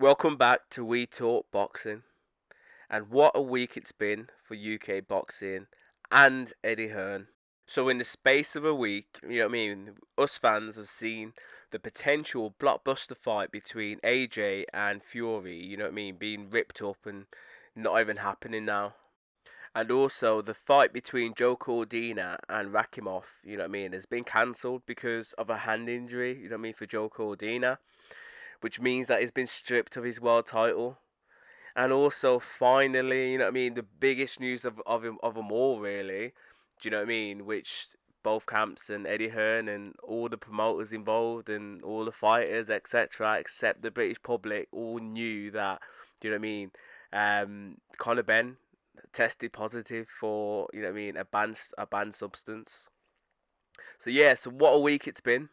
Welcome back to We Talk Boxing. And what a week it's been for UK boxing and Eddie Hearn. So, in the space of a week, us fans have seen the potential blockbuster fight between AJ and Fury, being ripped up and not even happening now. And also the fight between Joe Cordina and Rakimov, has been cancelled because of a hand injury, for Joe Cordina, which means that he's been stripped of his world title. And also, finally, the biggest news of them all, really. Do you know what I mean? Which both camps and Eddie Hearn and all the promoters involved and all the fighters, etc., except the British public, all knew that. Do you know what I mean? Conor Benn tested positive for a banned substance. So yeah, so what a week it's been.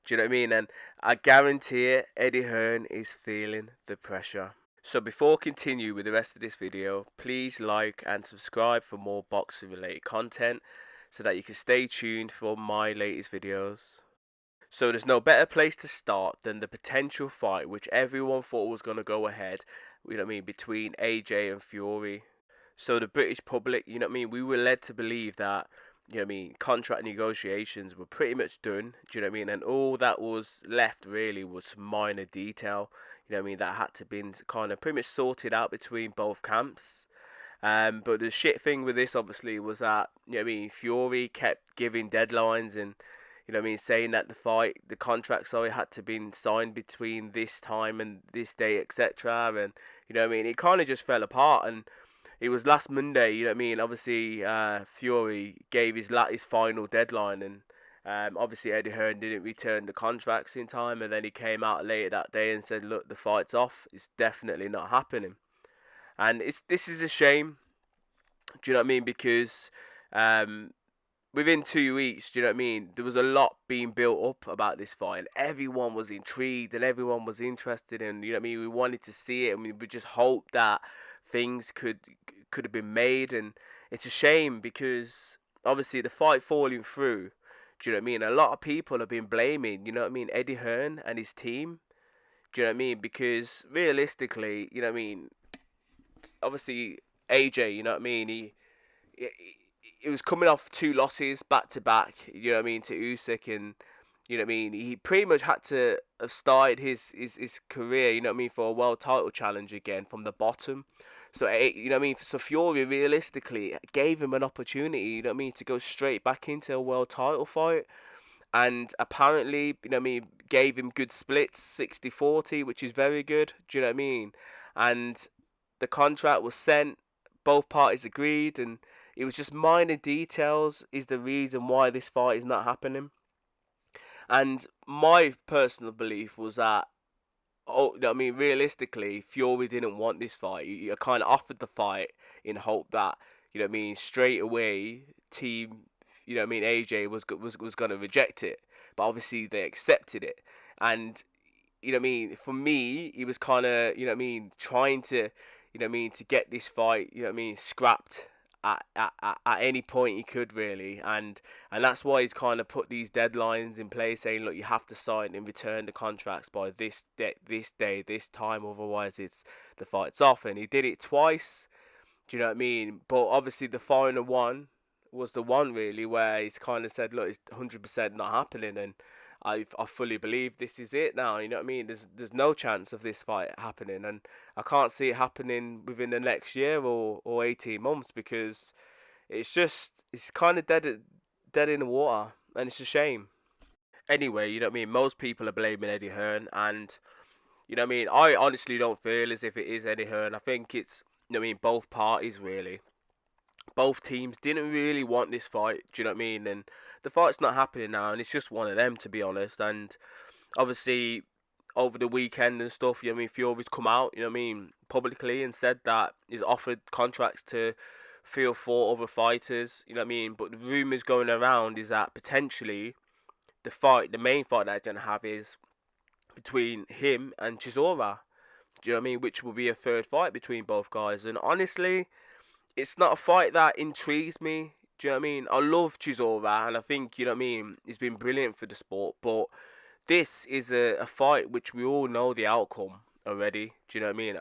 Do you know what I mean? And I guarantee it, Eddie Hearn is feeling the pressure. So before I continue with the rest of this video, please like and subscribe for more boxing related content so that you can stay tuned for my latest videos. So there's no better place to start than the potential fight which everyone thought was going to go ahead, between AJ and Fury. So the British public, we were led to believe that, contract negotiations were pretty much done, do you know what I mean? And all that was left really was minor detail, that had to be kind of pretty much sorted out between both camps. But the shit thing with this obviously was that, Fury kept giving deadlines and, saying that the contract, had to be signed between this time and this day, etc. And, it kind of just fell apart. And it was last Monday, obviously Fury gave his final deadline, and obviously Eddie Hearn didn't return the contracts in time, and then he came out later that day and said, look, the fight's off, it's definitely not happening. And this is a shame, do you know what I mean, because within 2 weeks, do you know what I mean, there was a lot being built up about this fight, and everyone was intrigued and everyone was interested, and we wanted to see it, and we just hoped that things could have been made. And it's a shame because obviously the fight falling through, do you know what I mean, a lot of people have been blaming, Eddie Hearn and his team, do you know what I mean, because realistically, obviously AJ, he it was coming off 2 losses back to back, to Usyk, and he pretty much had to have started his career, for a world title challenge again from the bottom. So so Fury realistically gave him an opportunity, to go straight back into a world title fight. And apparently, gave him good splits, 60-40, which is very good, do you know what I mean? And the contract was sent, both parties agreed, and it was just minor details is the reason why this fight is not happening. And my personal belief was that, realistically, Fury didn't want this fight. He kind of offered the fight in hope that, straight away, team, AJ was going to reject it. But obviously they accepted it. And, for me, he was kind of, trying to, to get this fight, scrapped at any point he could, really. And that's why he's kind of put these deadlines in place, saying, look, you have to sign and return the contracts by this day, this time, otherwise the fight's off. And he did it twice, do you know what I mean? But obviously the final one was the one, really, where he's kind of said, look, it's 100% not happening, and I fully believe this is it now, you know what I mean? There's no chance of this fight happening, and I can't see it happening within the next year or 18 months, because it's kind of dead in the water, and it's a shame. Anyway, most people are blaming Eddie Hearn, and I honestly don't feel as if it is Eddie Hearn. I think it's, both parties, really. Both teams didn't really want this fight, do you know what I mean? And the fight's not happening now, and it's just one of them, to be honest. And obviously, over the weekend and stuff, Fury's come out, publicly, and said that he's offered contracts to 3 or 4 other fighters, But the rumours going around is that potentially the main fight that he's going to have is between him and Chisora, do you know what I mean? Which will be a third fight between both guys. And honestly, it's not a fight that intrigues me. Do you know what I mean? I love Chisora, and I think, he's been brilliant for the sport. But this is a fight which we all know the outcome already. Do you know what I mean?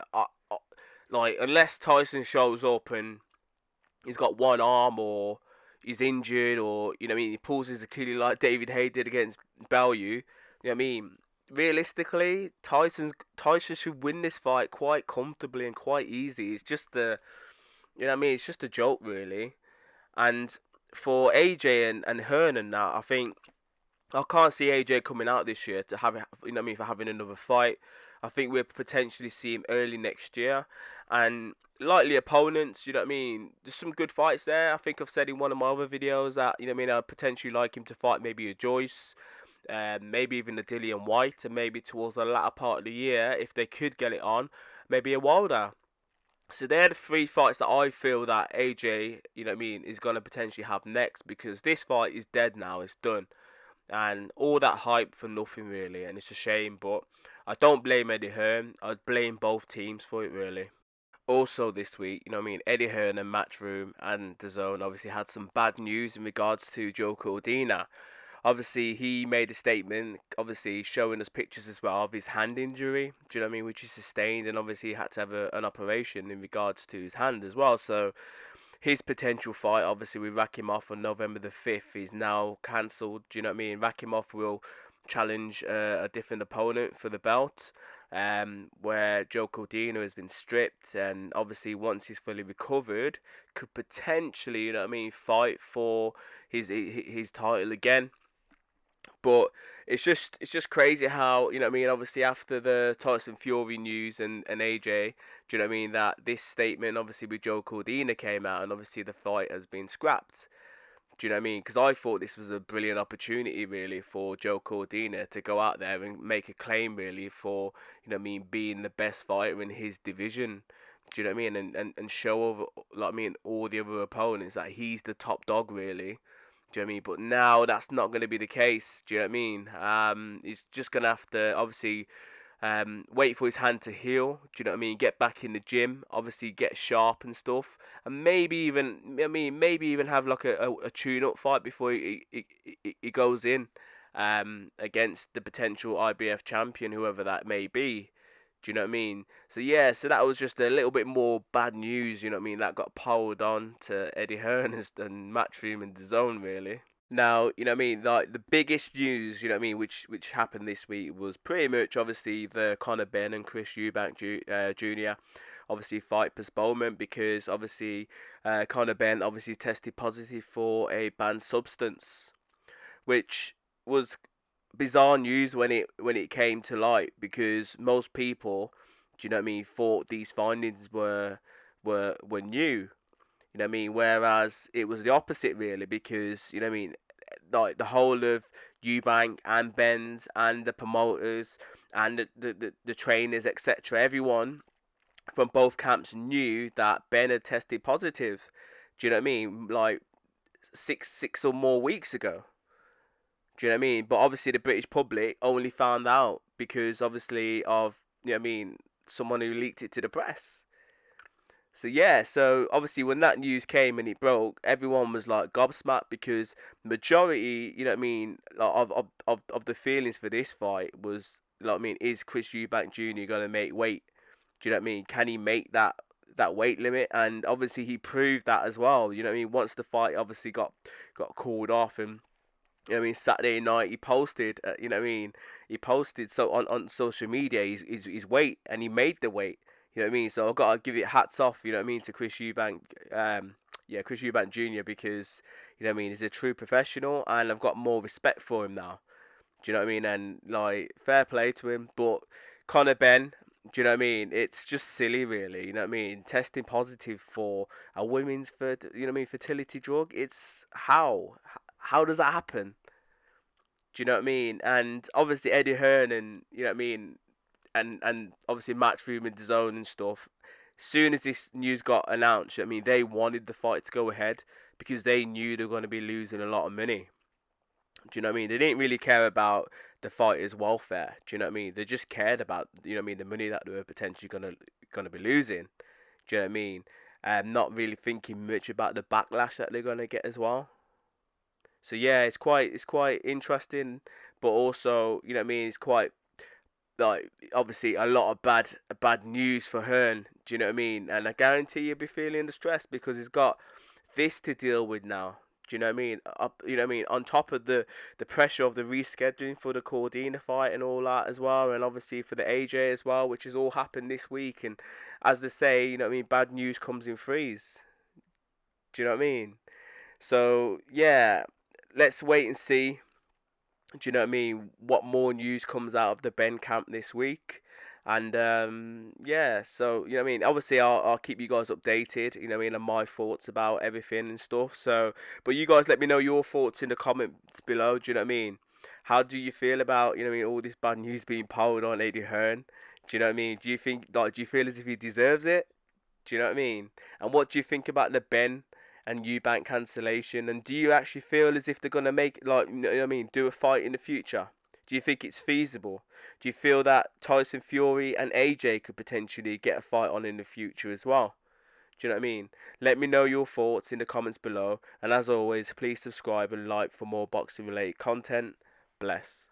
Like, unless Tyson shows up and he's got one arm, or he's injured, or you know what I mean, he pulls his Achilles like David Haye did against Bellew. You know what I mean? Realistically, Tyson should win this fight quite comfortably and quite easy. It's just you know what I mean? It's just a joke, really. And for AJ and Hearn and that, I think I can't see AJ coming out this year to have, you know what I mean, for having another fight. I think we'll potentially see him early next year, and likely opponents. You know what I mean? There's some good fights there. I think I've said in one of my other videos that, you know what I mean, I'd potentially like him to fight maybe a Joyce, maybe even a Dillian White, and maybe towards the latter part of the year, if they could get it on, maybe a Wilder. So they're the three fights that I feel that AJ, you know what I mean, is gonna potentially have next, because this fight is dead now. It's done, and all that hype for nothing really, and it's a shame. But I don't blame Eddie Hearn. I blame both teams for it really. Also this week, you know what I mean, Eddie Hearn and Matchroom and DAZN obviously had some bad news in regards to Joe Cordina. Obviously, he made a statement, obviously showing us pictures as well of his hand injury, do you know what I mean, which he sustained, and obviously he had to have an operation in regards to his hand as well. So his potential fight, obviously, with Rakimov on November the 5th is now cancelled. Do you know what I mean? Rakimov will challenge a different opponent for the belt, where Joe Cordina has been stripped, and obviously once he's fully recovered, could potentially, you know what I mean, fight for his title again. But it's just crazy how, you know what I mean, obviously after the Tyson Fury news and AJ, do you know what I mean, that this statement obviously with Joe Cordina came out, and obviously the fight has been scrapped. Do you know what I mean? Because I thought this was a brilliant opportunity really for Joe Cordina to go out there and make a claim really for, you know what I mean, being the best fighter in his division. Do you know what I mean? And show over, like I mean, all the other opponents that he's the top dog really. Do you know what I mean? But now that's not going to be the case. Do you know what I mean? He's just going to have to obviously wait for his hand to heal. Do you know what I mean? Get back in the gym, obviously get sharp and stuff, and maybe even, I mean, maybe even have like a tune-up fight before he goes in against the potential IBF champion, whoever that may be. Do you know what I mean? So yeah, so that was just a little bit more bad news, you know what I mean, that got piled on to Eddie Hearn and Matchroom and DAZN really. Now, you know what I mean, like the biggest news, you know what I mean, which happened this week was pretty much obviously the Conor Benn and Chris Eubank Jr. obviously fight postponement, because obviously Conor Benn obviously tested positive for a banned substance, which was bizarre news when it came to light, because most people, do you know what I mean, thought these findings were new. You know what I mean? Whereas it was the opposite really, because you know what I mean, like the whole of Eubank and Benn's and the promoters and the trainers, etc. Everyone from both camps knew that Ben had tested positive. Do you know what I mean? Like six or more weeks ago. Do you know what I mean? But obviously the British public only found out because obviously of, you know what I mean, someone who leaked it to the press. So yeah, so obviously when that news came and it broke, everyone was like gobsmacked, because majority, you know what I mean, like, of the feelings for this fight was, like, I mean, is Chris Eubank Jr. gonna make weight? Do you know what I mean? Can he make that weight limit? And obviously he proved that as well. You know what I mean? Once the fight obviously got called off, and you know what I mean, Saturday night he posted, you know what I mean, he posted so on social media his weight, and he made the weight. You know what I mean? So I've got to give it hats off, you know what I mean, to Chris Eubank, yeah, Chris Eubank Jr., because, you know what I mean, he's a true professional, and I've got more respect for him now. Do you know what I mean? And like, fair play to him. But Conor Benn, do you know what I mean? It's just silly, really. You know what I mean? Testing positive for a women's you know what I mean, fertility drug. It's how does that happen? Do you know what I mean? And obviously Eddie Hearn and, you know what I mean, and obviously Matchroom and DAZN and stuff. Soon as this news got announced, I mean, they wanted the fight to go ahead because they knew they were going to be losing a lot of money. Do you know what I mean? They didn't really care about the fighters' welfare. Do you know what I mean? They just cared about, you know what I mean, the money that they were potentially gonna be losing. Do you know what I mean? Not really thinking much about the backlash that they're gonna get as well. So yeah, it's quite interesting, but also, you know what I mean, it's quite like obviously a lot of bad news for Hearn. Do you know what I mean? And I guarantee you'll be feeling the stress because he's got this to deal with now. Do you know what I mean? You know what I mean? On top of the pressure of the rescheduling for the Cordina fight and all that as well, and obviously for the AJ as well, which has all happened this week. And as they say, you know what I mean? Bad news comes in threes. Do you know what I mean? So yeah, let's wait and see. Do you know what I mean? What more news comes out of the Benn camp this week? And yeah, so you know what I mean. Obviously, I'll keep you guys updated. You know what I mean, and my thoughts about everything and stuff. So, but you guys let me know your thoughts in the comments below. Do you know what I mean? How do you feel about, you know what I mean, all this bad news being piled on Eddie Hearn? Do you know what I mean? Do you think, like, do you feel as if he deserves it? Do you know what I mean? And what do you think about the Benn and Eubank cancellation? And do you actually feel as if they're gonna make, like, you know what I mean, do a fight in the future? Do you think it's feasible? Do you feel that Tyson Fury and AJ could potentially get a fight on in the future as well? Do you know what I mean? Let me know your thoughts in the comments below. And as always, please subscribe and like for more boxing related content. Bless.